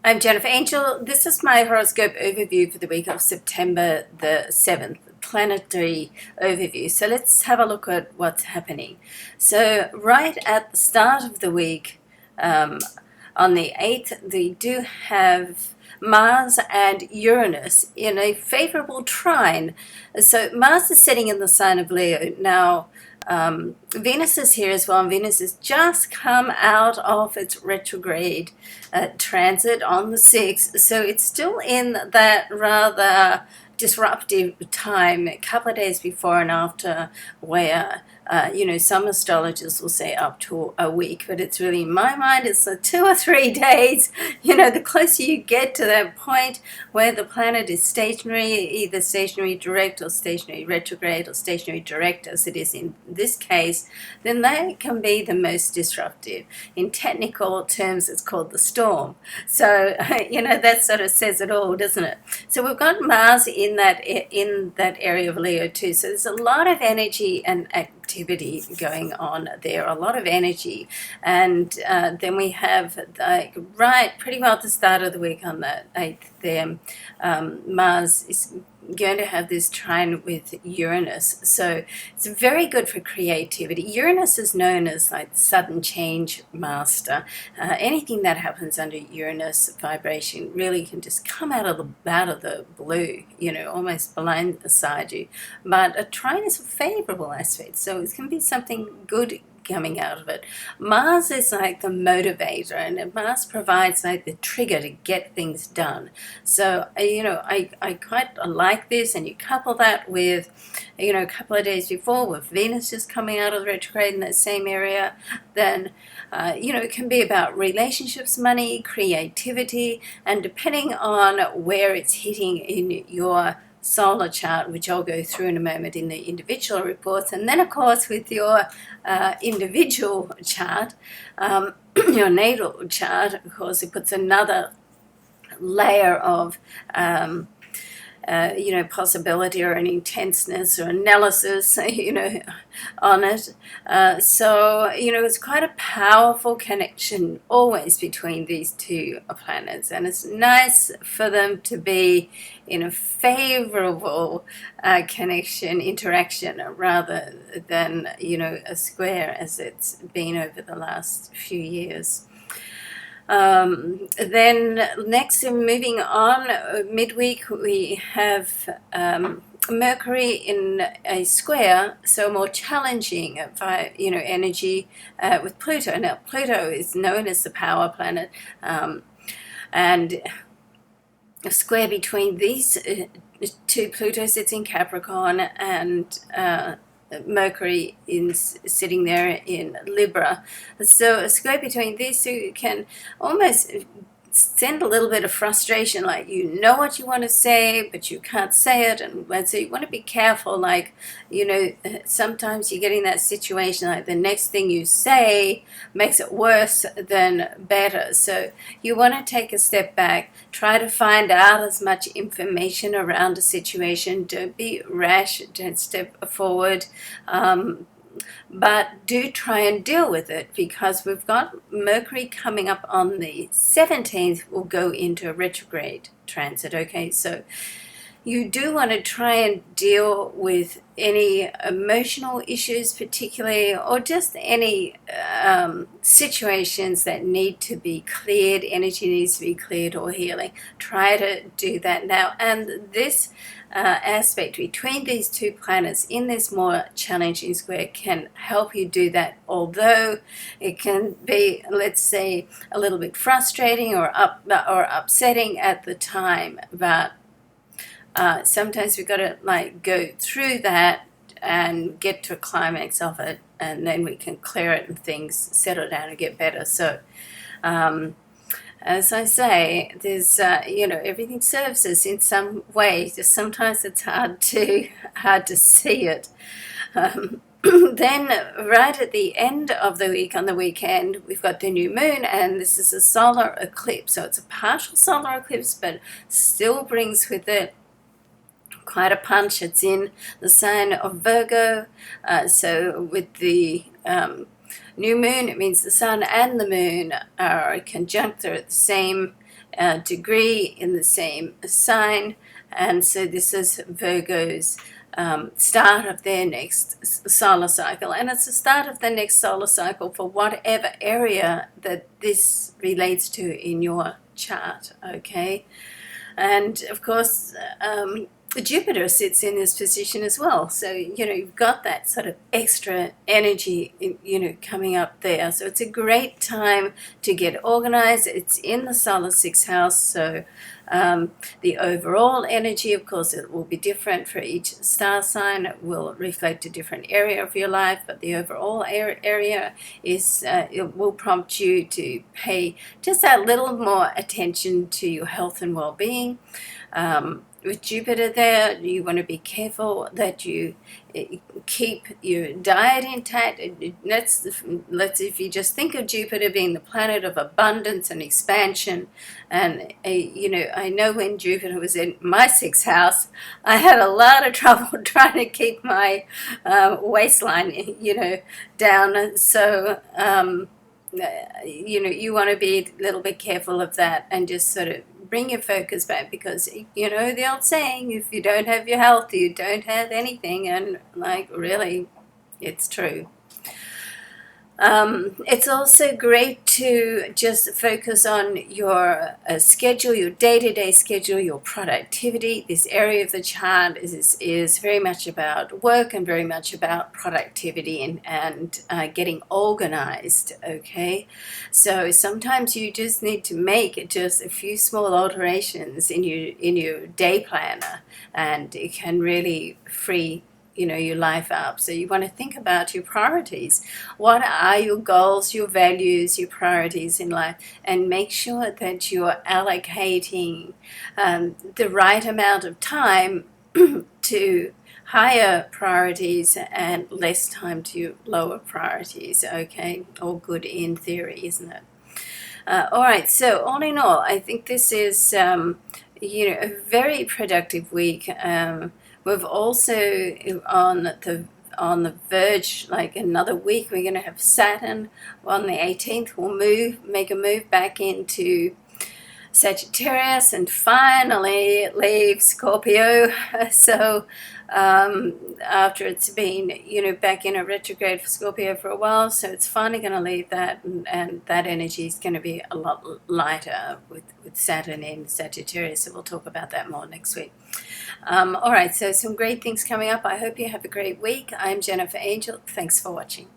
I'm Jennifer Angel. This is my horoscope overview for the week of September the 7th, planetary overview. So let's have a look at what's happening. So, right at the start of the week, um, on the 8th, we do have Mars and Uranus in a favorable trine. So, Mars is sitting in the sign of Leo. Now, Venus is here as well, and Venus has just come out of its retrograde transit on the 6th, so it's still in that rather disruptive time, a couple of days before and after, where some astrologers will say up to a week, but it's really, in my mind, it's 2 or 3 days. The closer you get to that point where the planet is stationary, either stationary direct or stationary retrograde or stationary direct, as it is in this case, then that can be the most disruptive. In technical terms, it's called the storm. So, that sort of says it all, doesn't it? So we've got Mars in that area of Leo too. So there's a lot of energy and activity going on there, a lot of energy. And then we have, right pretty well at the start of the week on the 8th there, Mars is going to have this trine with Uranus. So it's very good for creativity. Uranus is known as like sudden change master. Anything that happens under Uranus vibration really can just come out of the blue, almost blindside you. But a trine is a favorable aspect, so it can be something good coming out of it. Mars is like the motivator, and Mars provides like the trigger to get things done. So, I quite like this, and you couple that with, a couple of days before with Venus just coming out of the retrograde in that same area, then, it can be about relationships, money, creativity, and depending on where it's hitting in your solar chart, which I'll go through in a moment in the individual reports, and then of course with your individual chart, your natal chart, of course, it puts another layer of possibility or an intenseness or analysis, on it. It's quite a powerful connection always between these two planets, and it's nice for them to be in a favorable interaction, rather than, a square as it's been over the last few years. Then next, moving on, midweek we have Mercury in a square, so more challenging energy with Pluto. Now Pluto is known as the power planet, and a square between these two, Pluto sits in Capricorn, and Mercury is sitting there in Libra. So a square between these two can almost send a little bit of frustration, like you know what you want to say but you can't say it, and so you want to be careful, like sometimes you get in that situation like the next thing you say makes it worse than better. So you want to take a step back, try to find out as much information around a situation. Don't be rash, don't step forward, but do try and deal with it, because we've got Mercury coming up on the 17th, will go into a retrograde transit. Okay, so you do want to try and deal with any emotional issues particularly, or just any situations that need to be cleared, energy needs to be cleared, or healing. Try to do that now. And this aspect between these two planets in this more challenging square can help you do that, although it can be, let's say, a little bit frustrating or upsetting at the time. But sometimes we've got to go through that and get to a climax of it, and then we can clear it and things settle down and get better. So as I say, there's everything serves us in some way. Just sometimes it's hard to see it. Then right at the end of the week, on the weekend, we've got the new moon, and this is a solar eclipse. So it's a partial solar eclipse, but still brings with it quite a punch. It's in the sign of Virgo. So with the new moon, it means the sun and the moon are conjunct, they're at the same degree in the same sign. And so this is Virgo's start of their next solar cycle, and it's the start of the next solar cycle for whatever area that this relates to in your chart. Okay, and of course Jupiter sits in this position as well, so you've got that sort of extra energy coming up there, so it's a great time to get organized. It's in the solar sixth house, so the overall energy, of course, it will be different for each star sign. It will reflect a different area of your life, but the overall area is it will prompt you to pay just a little more attention to your health and well-being. With Jupiter there, you want to be careful that you keep your diet intact. Let's if you just think of Jupiter being the planet of abundance and expansion, and I know when Jupiter was in my sixth house, I had a lot of trouble trying to keep my waistline down. So you want to be a little bit careful of that and just sort of bring your focus back, because the old saying, if you don't have your health, you don't have anything, and really, it's true. It's also great to just focus on your schedule, your day-to-day schedule, your productivity. This area of the chart is very much about work and very much about productivity and getting organized, okay? So sometimes you just need to make just a few small alterations in your day planner, and it can really free your life up. So you want to think about your priorities. What are your goals, your values, your priorities in life, and make sure that you're allocating the right amount of time to higher priorities and less time to lower priorities. Okay, all good in theory, isn't it? All right, so all in all, I think this is a very productive week. We've also on the verge, like another week, we're going to have Saturn on the 18th. We'll make a move back into Sagittarius and finally leave Scorpio. So after it's been back in a retrograde for Scorpio for a while, so it's finally going to leave that, and that energy is going to be a lot lighter with Saturn in Sagittarius. So we'll talk about that more next week. All right, so some great things coming up. I hope you have a great week. I'm Jennifer Angel. Thanks for watching.